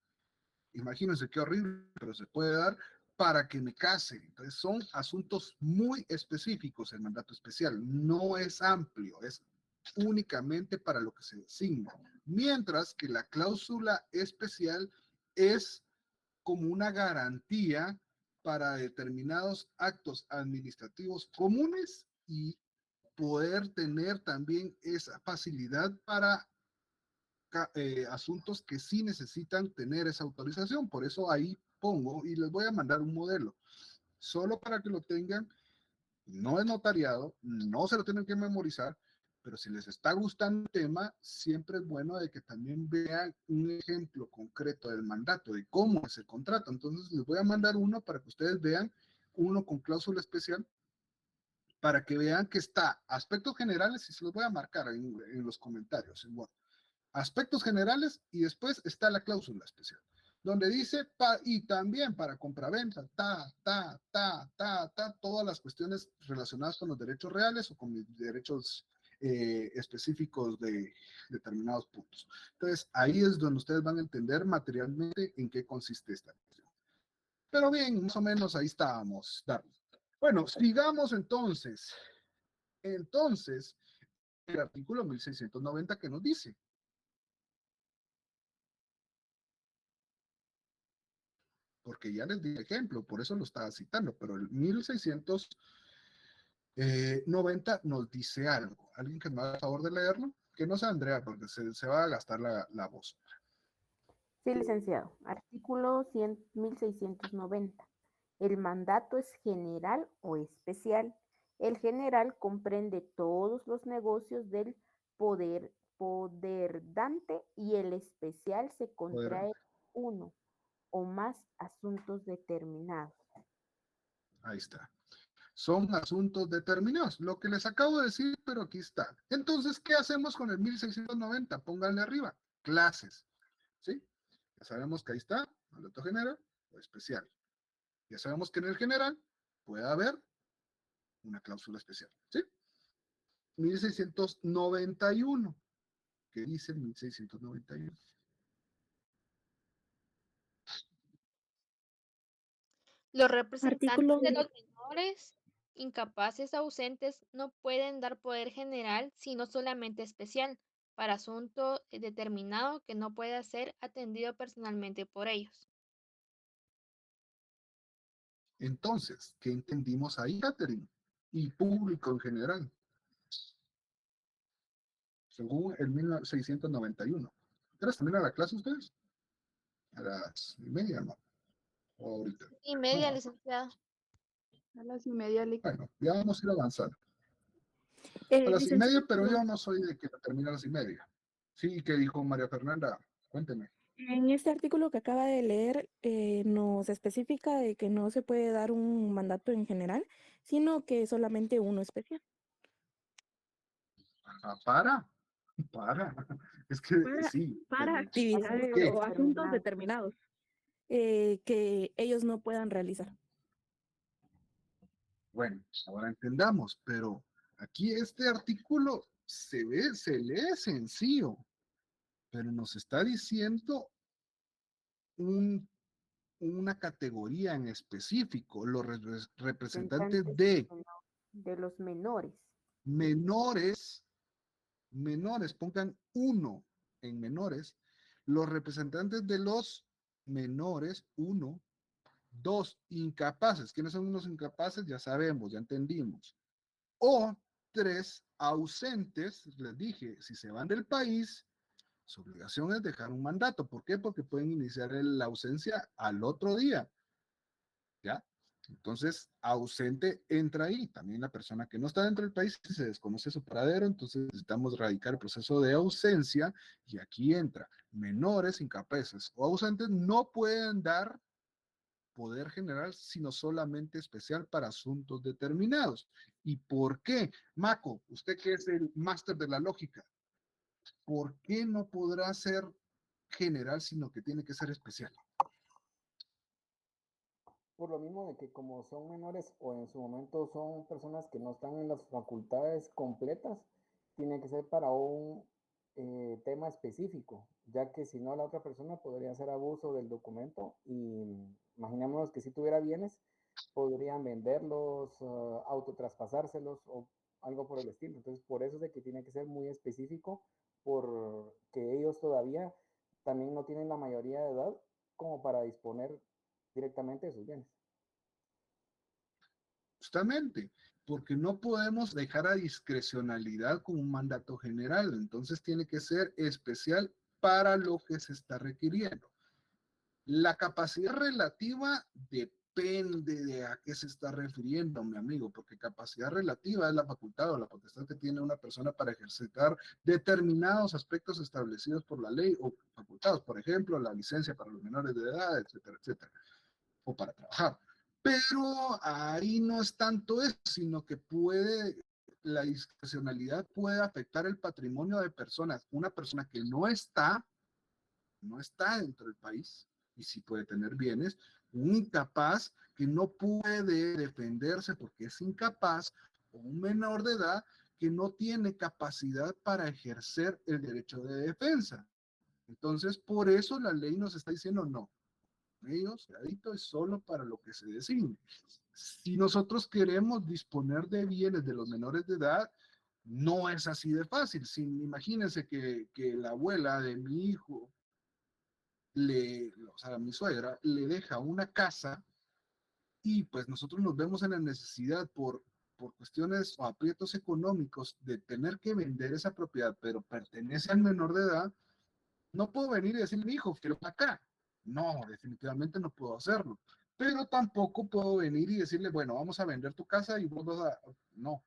Imagínense qué horrible, pero se puede dar para que me case. Entonces son asuntos muy específicos el mandato especial. No es amplio, es únicamente para lo que se designa. Mientras que la cláusula especial es como una garantía para determinados actos administrativos comunes y poder tener también esa facilidad para asuntos que sí necesitan tener esa autorización. Por eso ahí pongo y les voy a mandar un modelo, solo para que lo tengan. No es notariado, no se lo tienen que memorizar, pero si les está gustando el tema, siempre es bueno de que también vean un ejemplo concreto del mandato, de cómo es el contrato. Entonces les voy a mandar uno para que ustedes vean, uno con cláusula especial, para que vean que está aspectos generales y se los voy a marcar en los comentarios. Igual. Aspectos generales y después está la cláusula especial, donde dice, y también para compraventa, todas las cuestiones relacionadas con los derechos reales o con los derechos específicos de determinados puntos. Entonces, ahí es donde ustedes van a entender materialmente en qué consiste esta cuestión. Pero bien, más o menos ahí estábamos, Darwin. Bueno, sigamos entonces. Entonces, el artículo 1690 que nos dice, porque ya les di ejemplo, por eso lo estaba citando, pero el 1690 nos dice algo. ¿Alguien que me haga favor de leerlo? Que no sea Andrea, porque se va a gastar la voz. Sí, licenciado. Artículo 1690. El mandato es general o especial. El general comprende todos los negocios del poderdante y el especial se contrae uno o más asuntos determinados. Ahí está. Son asuntos determinados. Lo que les acabo de decir, pero aquí está. Entonces, ¿qué hacemos con el 1690? Pónganle arriba. Clases. ¿Sí? Ya sabemos que ahí está, mandato general o especial. Ya sabemos que en el general puede haber una cláusula especial. ¿Sí? 1691. que dice el 1691. Los representantes Artículo de los menores, incapaces o ausentes no pueden dar poder general, sino solamente especial, para asunto determinado que no pueda ser atendido personalmente por ellos. Entonces, ¿qué entendimos ahí, Catherine? Y público en general, según el 1691. ¿Quieres terminar la clase ustedes? A las 1:30, ¿no? O ahorita. Y media, No. licenciada. A las 1:30. Bueno, ya vamos a ir avanzando. A las licenciado, 1:30, pero yo perdón. no soy de que termine a las 1:30. Sí, ¿qué dijo María Fernanda? Cuénteme. En este artículo que acaba de leer, nos especifica de que no se puede dar un mandato en general, sino que solamente uno especial. Ah, para. Es que sí, Para pero actividades ¿qué? o asuntos determinados que ellos no puedan realizar. Bueno, ahora entendamos, pero aquí este artículo se lee sencillo, pero nos está diciendo una categoría en específico, los representantes de los menores. Menores, pongan uno en menores, los representantes de los menores, 1, 2, incapaces. ¿Quiénes son unos incapaces? Ya sabemos, ya entendimos. O 3, ausentes. Les dije, si se van del país, su obligación es dejar un mandato. ¿Por qué? Porque pueden iniciar la ausencia al otro día. ¿Ya? Entonces, ausente entra ahí. También la persona que no está dentro del país, si se desconoce su paradero, entonces necesitamos radicar el proceso de ausencia y aquí entra. Menores, incapaces o ausentes no pueden dar poder general, sino solamente especial para asuntos determinados. ¿Y por qué? Maco, usted que es el máster de la lógica, ¿por qué no podrá ser general, sino que tiene que ser especial? Por lo mismo de que como son menores o en su momento son personas que no están en las facultades completas, tiene que ser para un tema específico, ya que si no la otra persona podría hacer abuso del documento y imaginemos que si tuviera bienes, podrían venderlos, autotraspasárselos o algo por el estilo. Entonces, por eso es de que tiene que ser muy específico, porque ellos todavía también no tienen la mayoría de edad como para disponer directamente de sus bienes. Justamente, porque no podemos dejar a discrecionalidad con un mandato general, entonces tiene que ser especial para lo que se está requiriendo. La capacidad relativa depende de a qué se está refiriendo, mi amigo, porque capacidad relativa es la facultad o la potestad que tiene una persona para ejercitar determinados aspectos establecidos por la ley o facultados, por ejemplo, la licencia para los menores de edad, etcétera, etcétera, o para trabajar. Pero ahí no es tanto eso, sino que la discrecionalidad puede afectar el patrimonio de personas. Una persona que no está dentro del país y sí puede tener bienes, un incapaz que no puede defenderse porque es incapaz, o un menor de edad que no tiene capacidad para ejercer el derecho de defensa. Entonces, por eso la ley nos está diciendo no. Ellos, adicto es solo para lo que se designe. Si nosotros queremos disponer de bienes de los menores de edad, no es así de fácil. Imagínense que la abuela de mi hijo, o sea, mi suegra, le deja una casa y pues nosotros nos vemos en la necesidad por cuestiones o aprietos económicos de tener que vender esa propiedad, pero pertenece al menor de edad, no puedo venir y decirle, mi hijo, quiero acá. No, definitivamente no puedo hacerlo. Pero tampoco puedo venir y decirle, bueno, vamos a vender tu casa y vos vas a... No,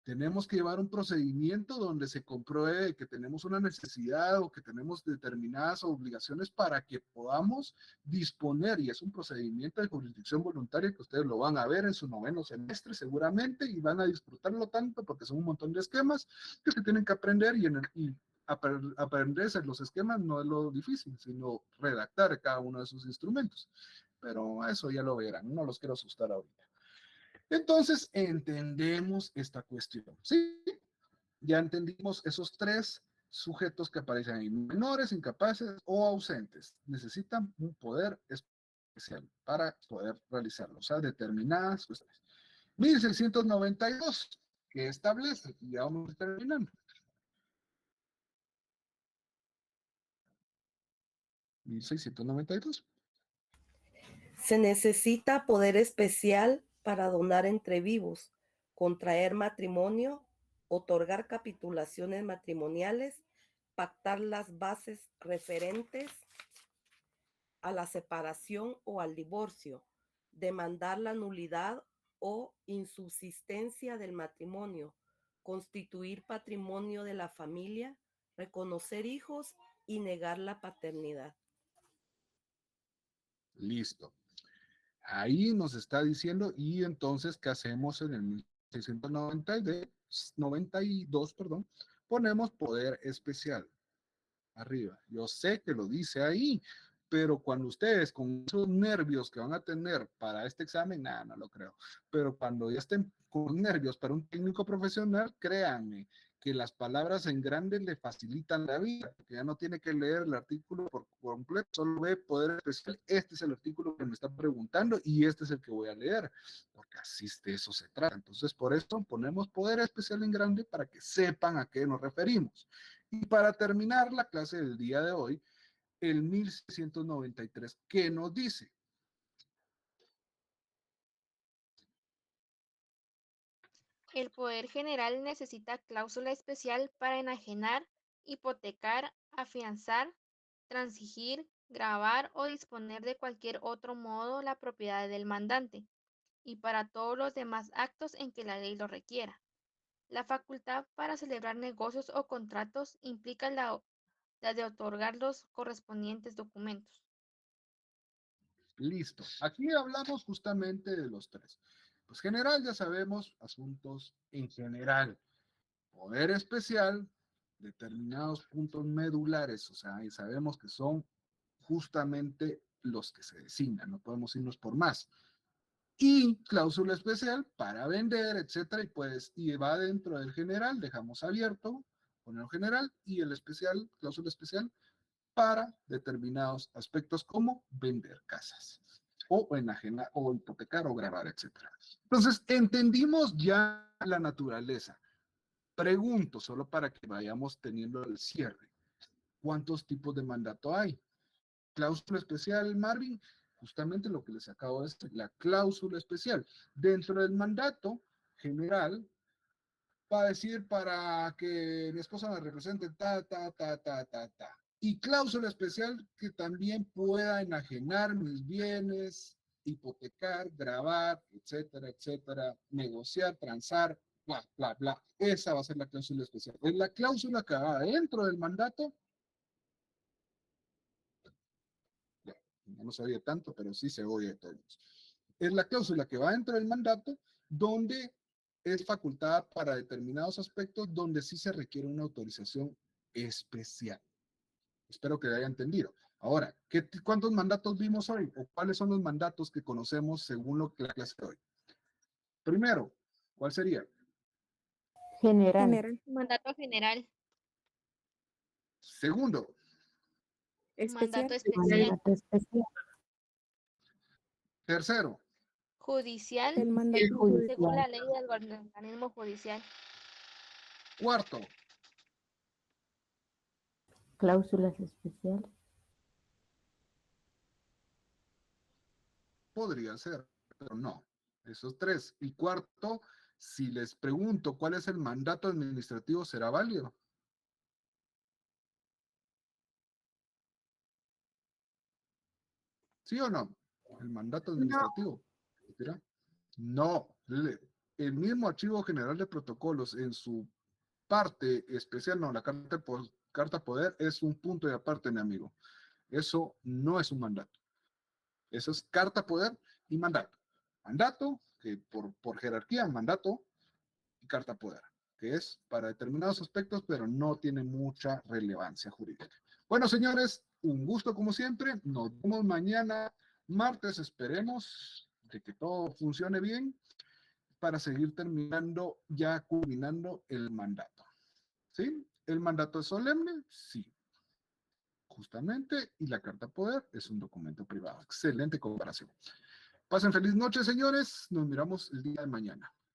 tenemos que llevar un procedimiento donde se compruebe que tenemos una necesidad o que tenemos determinadas obligaciones para que podamos disponer, y es un procedimiento de jurisdicción voluntaria que ustedes lo van a ver en su 9º semestre seguramente y van a disfrutarlo tanto porque son un montón de esquemas que se tienen que aprender y aprenderse los esquemas no es lo difícil, sino redactar cada uno de sus instrumentos. Pero eso ya lo verán, no los quiero asustar ahorita. Entonces, entendemos esta cuestión, ¿sí? Ya entendimos esos 3 sujetos que aparecen ahí, menores, incapaces o ausentes. Necesitan un poder especial para poder realizarlo, o sea, determinadas cuestiones. 1692, que establece, y ya vamos terminando. 1692. Se necesita poder especial para donar entre vivos, contraer matrimonio, otorgar capitulaciones matrimoniales, pactar las bases referentes a la separación o al divorcio, demandar la nulidad o insubsistencia del matrimonio, constituir patrimonio de la familia, reconocer hijos y negar la paternidad. Listo. Ahí nos está diciendo, y entonces, ¿qué hacemos en el 1692, perdón? Ponemos poder especial arriba. Yo sé que lo dice ahí, pero cuando ustedes con esos nervios que van a tener para este examen, nada, no lo creo. Pero cuando ya estén con nervios para un técnico profesional, créanme que las palabras en grande le facilitan la vida, porque ya no tiene que leer el artículo por completo, solo ve poder especial. Este es el artículo que me está preguntando y este es el que voy a leer, porque así de eso se trata. Entonces, por eso ponemos poder especial en grande para que sepan a qué nos referimos. Y para terminar la clase del día de hoy, el 1693, ¿qué nos dice? El poder general necesita cláusula especial para enajenar, hipotecar, afianzar, transigir, gravar o disponer de cualquier otro modo la propiedad del mandante, y para todos los demás actos en que la ley lo requiera. La facultad para celebrar negocios o contratos implica la de otorgar los correspondientes documentos. Listo. Aquí hablamos justamente de los tres. Pues general, ya sabemos, asuntos en general. Poder especial, determinados puntos medulares, o sea, y sabemos que son justamente los que se designan, no podemos irnos por más. Y cláusula especial para vender, etcétera, y pues, y va dentro del general, dejamos abierto, poner general, y el especial, cláusula especial, para determinados aspectos como vender casas o enajenar o hipotecar o grabar, etcétera. Entonces, entendimos ya la naturaleza. Pregunto, solo para que vayamos teniendo el cierre. ¿Cuántos tipos de mandato hay? Cláusula especial, Marvin, justamente lo que les acabo de decir, la cláusula especial. Dentro del mandato general, va a decir para que mi esposa me represente ta. Y cláusula especial que también pueda enajenar mis bienes, hipotecar, gravar, etcétera, etcétera, negociar, transar, bla, bla, bla. Esa va a ser la cláusula especial. Es la cláusula que va dentro del mandato. Ya, no sabía tanto, pero sí se oye todo. Es la cláusula que va dentro del mandato donde es facultada para determinados aspectos donde sí se requiere una autorización especial. Espero que haya entendido. Ahora, ¿cuántos mandatos vimos hoy? ¿O cuáles son los mandatos que conocemos según lo que la clase de hoy? Primero, ¿cuál sería? General. Mandato general. Segundo. Mandato especial. Mandato especial. Tercero. Judicial. El mandato Según judicial. la ley del organismo judicial. Cuarto. Cláusulas especiales. Podría ser, pero no. Esos tres. Y cuarto, si les pregunto cuál es el mandato administrativo, ¿será válido? ¿Sí o no? El mandato administrativo. ¿Será? No. El mismo Archivo General de Protocolos en su parte especial, no, la carta poder es un punto de aparte, mi amigo. Eso no es un mandato. Eso es carta poder y mandato. Mandato, que por jerarquía, mandato y carta poder, que es para determinados aspectos, pero no tiene mucha relevancia jurídica. Bueno, señores, un gusto como siempre. Nos vemos mañana, martes. Esperemos de que todo funcione bien para seguir terminando, ya culminando el mandato. ¿Sí? ¿El mandato es solemne? Sí. Justamente, y la carta poder es un documento privado. Excelente comparación. Pasen feliz noche, señores. Nos miramos el día de mañana.